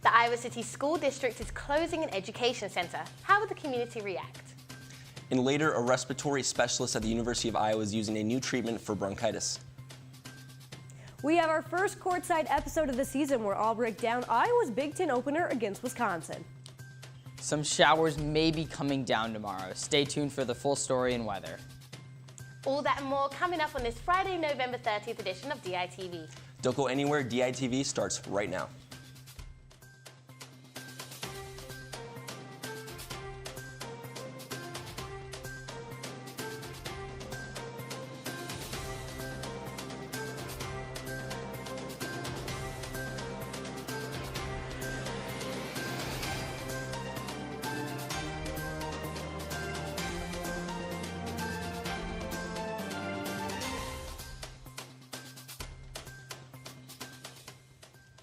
The Iowa City School District is closing an education center. How will the community react? And later, a respiratory specialist at the University of Iowa is using a new treatment for bronchitis. We have our first courtside episode of the season where I'll break down Iowa's Big Ten opener against Wisconsin. Some showers may be coming down tomorrow. Stay tuned for the full story and weather. All that and more coming up on this Friday, November 30th edition of DITV. Don't go anywhere, DITV starts right now.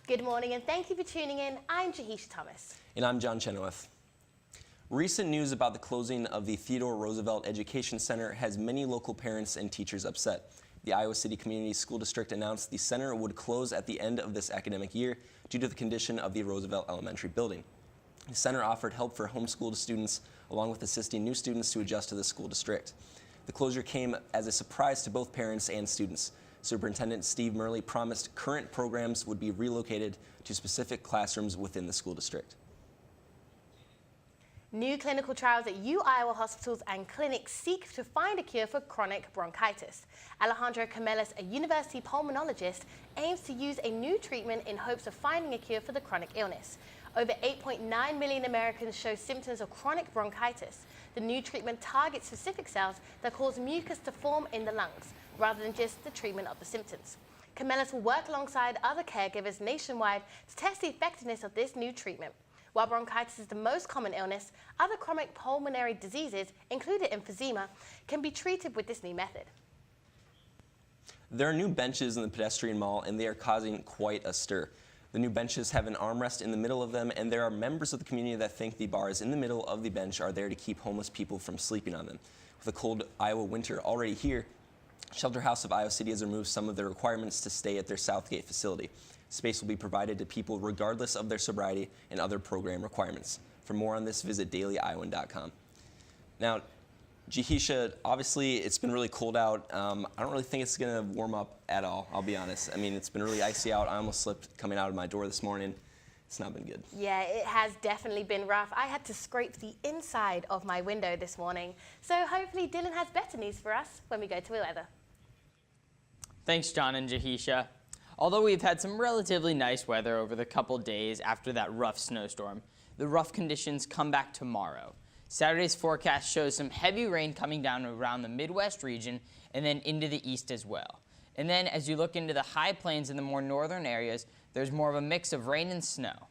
Good morning and thank you for tuning in. I'm Jahisha Thomas. And I'm John Chenoweth. Recent news about the closing of the Theodore Roosevelt Education Center has many local parents and teachers upset. The Iowa City Community School District announced the center would close at the end of this academic year due to the condition of the Roosevelt Elementary building. The center offered help for homeschooled students along with assisting new students to adjust to the school district. The closure came as a surprise to both parents and students. Superintendent Steve Murley promised current programs would be relocated to specific classrooms within the school district. New clinical trials at Iowa hospitals and clinics seek to find a cure for chronic bronchitis. Alejandro Camelas, a university pulmonologist, aims to use a new treatment in hopes of finding a cure for the chronic illness. Over 8.9 million Americans show symptoms of chronic bronchitis. The new treatment targets specific cells that cause mucus to form in the lungs, rather than just the treatment of the symptoms. Camelas will work alongside other caregivers nationwide to test the effectiveness of this new treatment. While bronchitis is the most common illness, other chronic pulmonary diseases, including emphysema, can be treated with this new method. There are new benches in the pedestrian mall, and they are causing quite a stir. The new benches have an armrest in the middle of them, and there are members of the community that think the bars in the middle of the bench are there to keep homeless people from sleeping on them. With a cold Iowa winter already here, Shelter House of Iowa City has removed some of their requirements to stay at their Southgate facility. Space will be provided to people regardless of their sobriety and other program requirements. For more on this, visit dailyiowan.com. Now, Jahisha, obviously it's been really cold out. I don't really think it's going to warm up at all, I'll be honest. I mean, it's been really icy out. I almost slipped coming out of my door this morning. It's not been good. Yeah, it has definitely been rough. I had to scrape the inside of my window this morning. So hopefully Dylan has better news for us when we go to the weather. Thanks, John and Jahisha. Although we've had some relatively nice weather over the couple days after that rough snowstorm, the rough conditions come back tomorrow. Saturday's forecast shows some heavy rain coming down around the Midwest region and then into the east as well. And then as you look into the high plains in the more northern areas, there's more of a mix of rain and snow.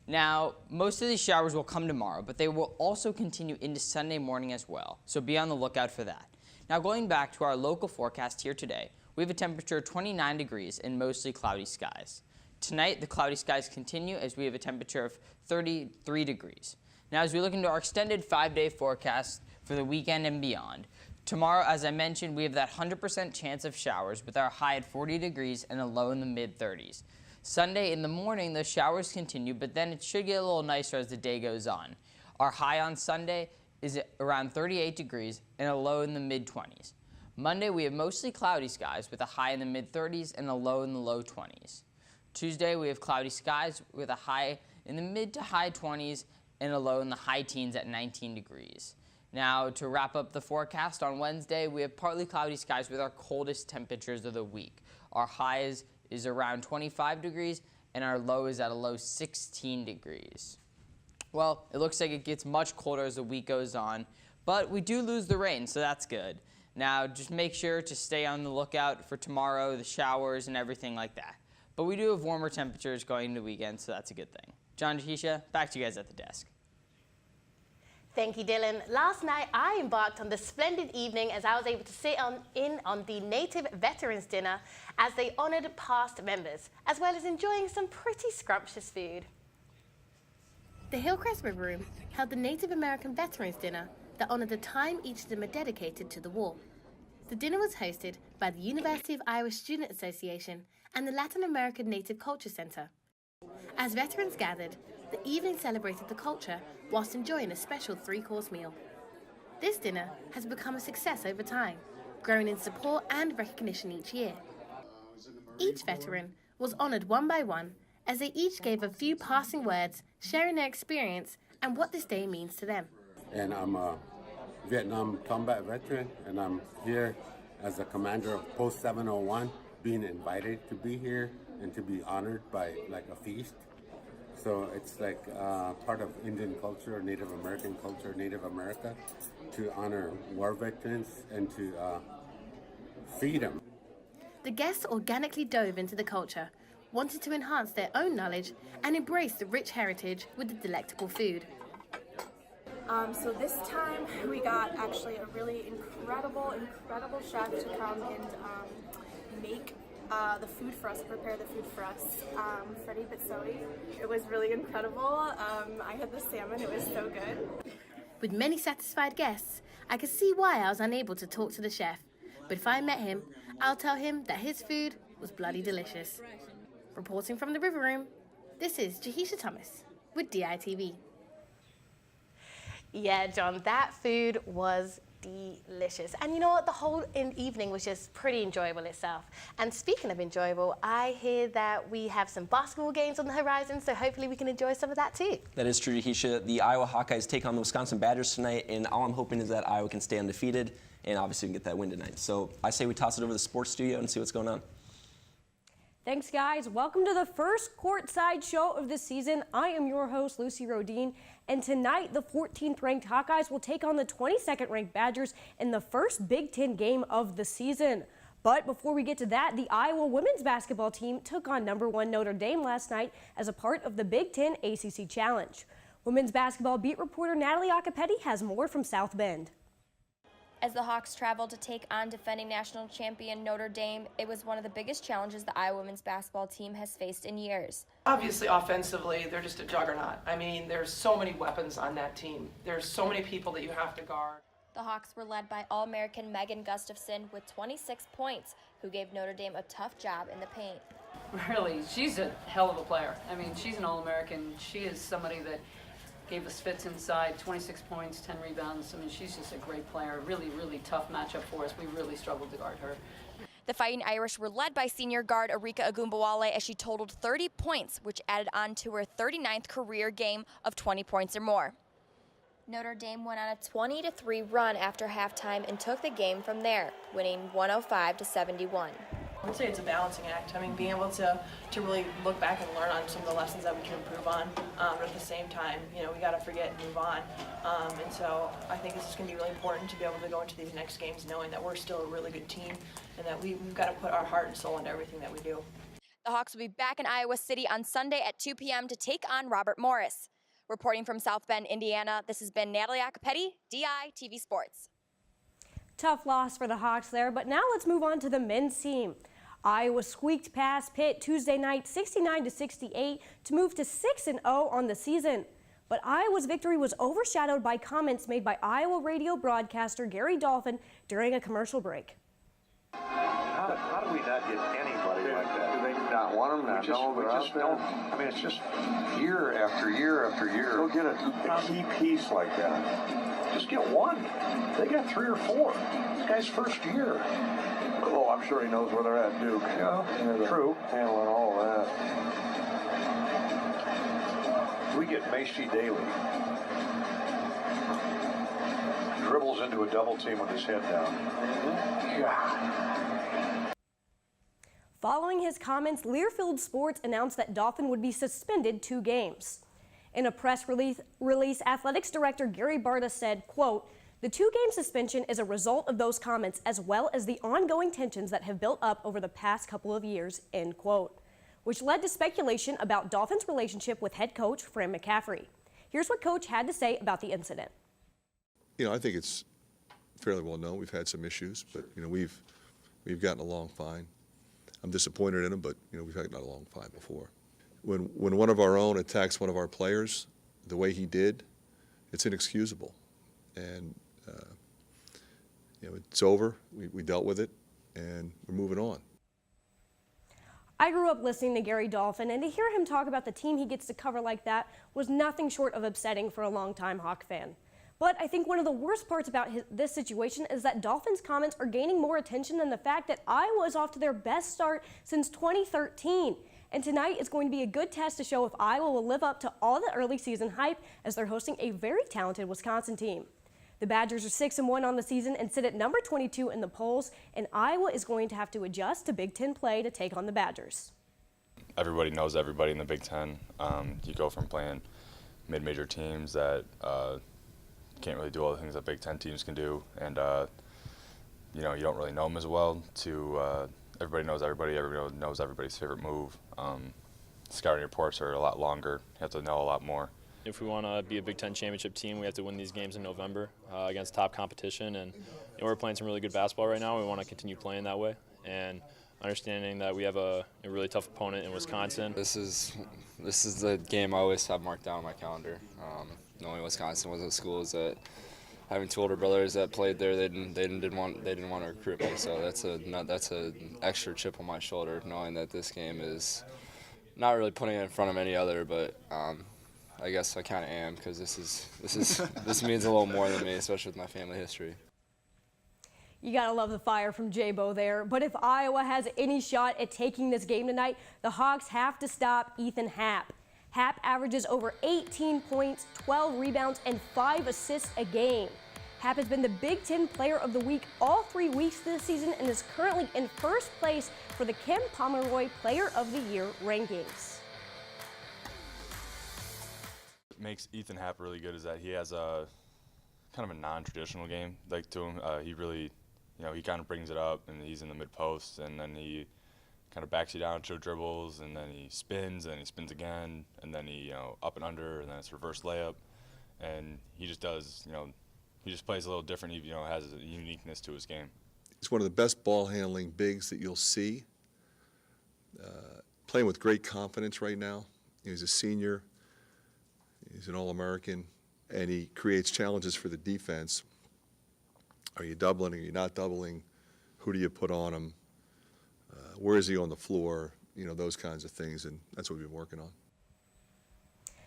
Now, most of these showers will come tomorrow, but they will also continue into Sunday morning as well, so be on the lookout for that. Now, going back to our local forecast here today, we have a temperature of 29 degrees and mostly cloudy skies. Tonight, the cloudy skies continue as we have a temperature of 33 degrees. Now, as we look into our extended 5-day forecast for the weekend and beyond, tomorrow, as I mentioned, we have that 100% chance of showers with our high at 40 degrees and a low in the mid-30s. Sunday in the morning, the showers continue, but then it should get a little nicer as the day goes on. Our high on Sunday is around 38 degrees and a low in the mid-20s. Monday, we have mostly cloudy skies with a high in the mid-30s and a low in the low 20s. Tuesday, we have cloudy skies with a high in the mid to high 20s and a low in the high teens at 19 degrees. Now, to wrap up the forecast, on Wednesday, we have partly cloudy skies with our coldest temperatures of the week. Our high is around 25 degrees and our low is at a low 16 degrees. Well, it looks like it gets much colder as the week goes on, but we do lose the rain, so that's good. Now, just make sure to stay on the lookout for tomorrow, the showers, and everything like that. But we do have warmer temperatures going into the weekend, so that's a good thing. John, Jahisha, back to you guys at the desk. Thank you, Dylan. Last night, I embarked on the splendid evening as I was able to sit in on the Native Veterans Dinner as they honored past members, as well as enjoying some pretty scrumptious food. The Hillcrest River Room held the Native American Veterans Dinner that honored the time each of them had dedicated to the war. The dinner was hosted by the University of Iowa Student Association and the Latin American Native Culture Center. As veterans gathered, the evening celebrated the culture whilst enjoying a special 3-course meal. This dinner has become a success over time, growing in support and recognition each year. Each veteran was honoured one by one as they each gave a few passing words, sharing their experience and what this day means to them. And I'm a Vietnam combat veteran, and I'm here as the commander of Post 701, being invited to be here and to be honored by like a feast. So it's like part of Indian culture, Native American culture, Native America, to honor war veterans and to feed them. The guests organically dove into the culture, wanted to enhance their own knowledge and embrace the rich heritage with the delectable food. So this time we got actually a really incredible chef to come and make the food for us, prepare the food for us, Freddie Bizzoli. It was really incredible. I had the salmon, it was so good. With many satisfied guests, I could see why I was unable to talk to the chef. But if I met him, I'll tell him that his food was bloody delicious. Reporting from the River Room, this is Jahisha Thomas with DITV. Yeah, John, that food was delicious. And you know what? The whole evening was just pretty enjoyable itself. And speaking of enjoyable, I hear that we have some basketball games on the horizon, so hopefully we can enjoy some of that too. That is true, Jahisha. The Iowa Hawkeyes take on the Wisconsin Badgers tonight, and all I'm hoping is that Iowa can stay undefeated, and obviously we can get that win tonight. So I say we toss it over to the sports studio and see what's going on. Thanks, guys. Welcome to the first Courtside Show of the season. I am your host, Lucy Rohden, and tonight the 14th-ranked Hawkeyes will take on the 22nd-ranked Badgers in the first Big Ten game of the season. But before we get to that, the Iowa women's basketball team took on #1 Notre Dame last night as a part of the Big Ten ACC Challenge. Women's basketball beat reporter Natalie Iacopetti has more from South Bend. As the Hawks traveled to take on defending national champion Notre Dame, it was one of the biggest challenges the Iowa women's basketball team has faced in years. Obviously, offensively, they're just a juggernaut. I mean, there's so many weapons on that team. There's so many people that you have to guard. The Hawks were led by All-American Megan Gustafson with 26 points, who gave Notre Dame a tough job in the paint. Really, she's a hell of a player. I mean, she's an All-American. She is somebody that gave us fits inside, 26 points, 10 rebounds. I mean, she's just a great player. Really, really tough matchup for us. We really struggled to guard her. The Fighting Irish were led by senior guard Arika Agumbawale as she totaled 30 points, which added on to her 39th career game of 20 points or more. Notre Dame went on a 20-3 run after halftime and took the game from there, winning 105-71. I would say it's a balancing act. I mean, being able to really look back and learn on some of the lessons that we can improve on, but at the same time, you know, we got to forget and move on. And so I think this is going to be really important to be able to go into these next games knowing that we're still a really good team and that we've got to put our heart and soul into everything that we do. The Hawks will be back in Iowa City on Sunday at 2 p.m. to take on Robert Morris. Reporting from South Bend, Indiana, this has been Natalie Iacopetti, DITV Sports. Tough loss for the Hawks there, but now let's move on to the men's team. Iowa squeaked past Pitt Tuesday night 69-68 to move to 6-0 on the season. But Iowa's victory was overshadowed by comments made by Iowa radio broadcaster Gary Dolphin during a commercial break. How do we not get anybody like that? Do they not want them? We just don't. I mean, it's just year after year after year. Go get a key piece like that. Just get one. They got 3 or 4. This guy's first year. Oh, I'm sure he knows where they're at, Duke. Yeah, true. Handling all of that. We get Macy Daly. Dribbles into a double team with his head down. God. Following his comments, Learfield Sports announced that Dolphin would be suspended 2 games. In a press release, Athletics Director Gary Barta said, quote, "The 2-game suspension is a result of those comments as well as the ongoing tensions that have built up over the past couple of years," end quote, which led to speculation about Dolphins' relationship with head coach Fran McCaffrey. Here's what Coach had to say about the incident. You know, I think it's fairly well known. We've had some issues, but, you know, we've gotten along fine. I'm disappointed in him, but, you know, we've gotten along fine before. When one of our own attacks one of our players the way he did, it's inexcusable. And, you know, it's over. We dealt with it, and we're moving on. I grew up listening to Gary Dolphin, and to hear him talk about the team he gets to cover like that was nothing short of upsetting for a longtime Hawk fan. But I think one of the worst parts about this situation is that Dolphins' comments are gaining more attention than the fact that Iowa is off to their best start since 2013. And tonight is going to be a good test to show if Iowa will live up to all the early season hype as they're hosting a very talented Wisconsin team. The Badgers are 6-1 on the season and sit at number 22 in the polls, and Iowa is going to have to adjust to Big Ten play to take on the Badgers. Everybody knows everybody in the Big Ten. You go from playing mid-major teams that can't really do all the things that Big Ten teams can do, and you don't really know them as well, to everybody knows everybody knows everybody's favorite move. Scouting reports are a lot longer. You have to know a lot more. If we want to be a Big Ten championship team, we have to win these games in November against top competition, and we're playing some really good basketball right now. We want to continue playing that way, and understanding that we have a really tough opponent in Wisconsin. This is the game I always have marked down on my calendar. Knowing Wisconsin was a school that, having two older brothers that played there, they didn't want to recruit me. So that's an extra chip on my shoulder, knowing that this game is not really putting it in front of any other, but I guess I kind of am, because this means a little more than me, especially with my family history. You gotta love the fire from J-Bo there. But if Iowa has any shot at taking this game tonight, the Hawks have to stop Ethan Happ. Happ averages over 18 points, 12 rebounds, and 5 assists a game. Happ has been the Big Ten Player of the Week all 3 weeks this season and is currently in first place for the Kim Pomeroy Player of the Year rankings. What makes Ethan Happ really good is that he has a kind of a non-traditional game like to him. He really, he kind of brings it up, and he's in the mid-post, and then he kind of backs you down, show dribbles, and then he spins again, and then he, up and under, and then it's reverse layup, and he just does, he just plays a little different. He, has a uniqueness to his game. He's one of the best ball handling bigs that you'll see. Playing with great confidence right now. He's a senior. He's an All-American, and he creates challenges for the defense. Are you doubling? Are you not doubling? Who do you put on him? Where is he on the floor? Those kinds of things, and that's what we've been working on.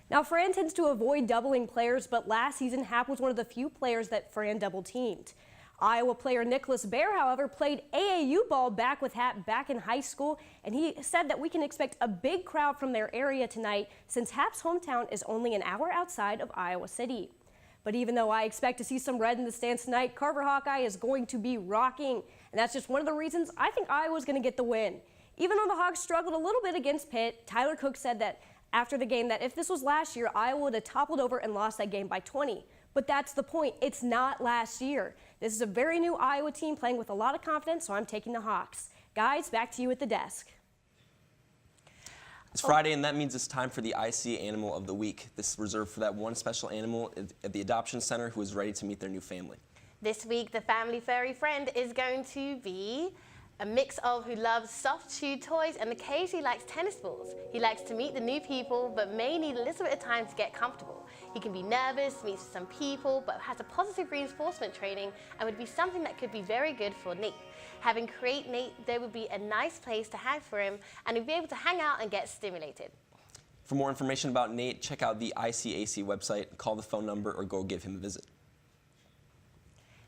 Now, Fran tends to avoid doubling players, but last season, Happ was one of the few players that Fran double-teamed. Iowa player Nicholas Baer, however, played AAU ball back with Happ back in high school, and he said that we can expect a big crowd from their area tonight since Happ's hometown is only an hour outside of Iowa City. But even though I expect to see some red in the stands tonight, Carver Hawkeye is going to be rocking. And that's just one of the reasons I think Iowa's going to get the win. Even though the Hawks struggled a little bit against Pitt, Tyler Cook said that after the game that if this was last year, Iowa would have toppled over and lost that game by 20. But that's the point. It's not last year. This is a very new Iowa team playing with a lot of confidence, so I'm taking the Hawks. Guys, back to you at the desk. It's Friday, and that means it's time for the IC Animal of the Week. This is reserved for that one special animal at the adoption center who is ready to meet their new family. This week, the family furry friend is going to be a mix of who loves soft chew toys and occasionally likes tennis balls. He likes to meet the new people, but may need a little bit of time to get comfortable. He can be nervous, meets some people, but has a positive reinforcement training and would be something that could be very good for Nate. Having created Nate, there would be a nice place to hang for him, and he'd be able to hang out and get stimulated. For more information about Nate, check out the ICAC website, call the phone number, or go give him a visit.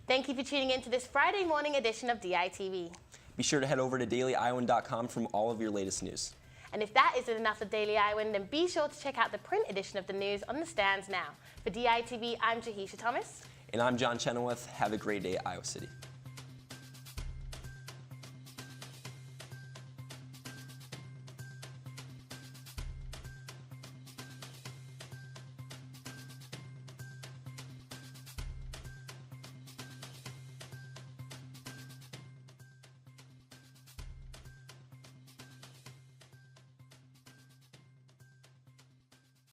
Thank you for tuning in to this Friday morning edition of DITV. Be sure to head over to dailyiowan.com for all of your latest news. And if that isn't enough of Daily Iowan, then be sure to check out the print edition of the news on the stands now. For DITV, I'm Jahisha Thomas. And I'm John Chenoweth. Have a great day, Iowa City.